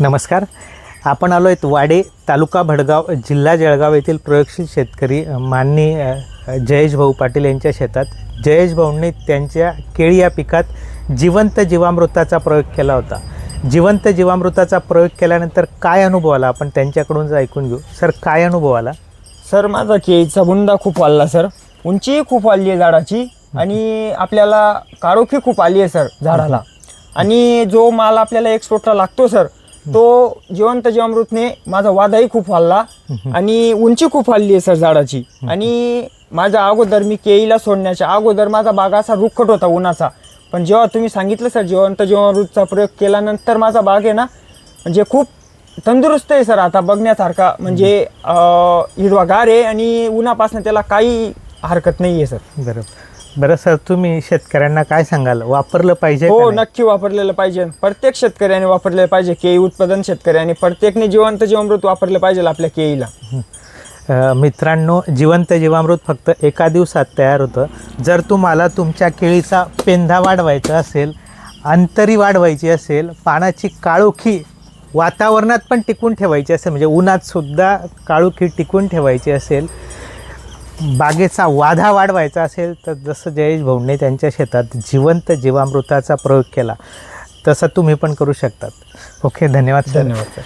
नमस्कार. आपण आलो आहेत वाडे, तालुका भडगाव, जिल्हा जळगाव येथील प्रयोगशील शेतकरी माननीय जयेश भाऊ पाटील यांच्या शेतात. जयेश भाऊंनी त्यांच्या केळी या पिकात जिवंत जीवामृताचा प्रयोग केला होता. जिवंत जीवामृताचा प्रयोग केल्यानंतर काय अनुभव आला आपण त्यांच्याकडूनच ऐकून घेऊ. सर, काय अनुभव आला? सर, माझा केळीचा बुंदा खूप वाढला सर. उंची खूप वाढली आहे झाडाची आणि आपल्याला काळोखी खूप आली आहे सर झाडाला. आणि जो माल आपल्याला एक्सपोर्टला लागतो सर, तो जिवंत जीवामृतने माझा वादाही खूप वाढला आणि उंची खूप वाढली आहे सर झाडाची. आणि माझ्या अगोदर मी केळीला सोडण्याच्या अगोदर माझा बाग असा रुखट होता उन्हाचा. पण जेव्हा तुम्ही सांगितलं सर जिवंत जीवामृतचा प्रयोग केल्यानंतर माझा बाग आहे ना, म्हणजे खूप तंदुरुस्त आहे सर. आता बघण्यासारखा म्हणजे हिरवागार आहे आणि उन्हापासून त्याला काही हरकत नाही आहे सर. बरं सर, तुम्ही शेतकऱ्यांना काय सांगाल? वापरलं पाहिजे? हो, नक्की वापरलेलं पाहिजे. प्रत्येक शेतकऱ्याने वापरलेलं पाहिजे. केळी उत्पादन शेतकऱ्याने प्रत्येकने जिवंत जीवामृत वापरलं पाहिजे आपल्या केळीला. मित्रांनो, जिवंत जीवामृत फक्त एका दिवसात तयार होतं. जर तुम्हाला तुमच्या केळीचा पेंधा वाढवायचा असेल, अंतरी वाढवायची असेल, पानाची काळोखी वातावरणात पण टिकून ठेवायची असेल, म्हणजे उन्हात सुद्धा काळोखी टिकून ठेवायची असेल, बागेचा वाधा वाढवायचा असेल, तर जसं जयेश भाऊंनी त्यांच्या शेतात जिवंत जीवामृताचा प्रयोग केला तसं तुम्ही पण करू शकतात. ओके, धन्यवाद सर. धन्यवाद सर.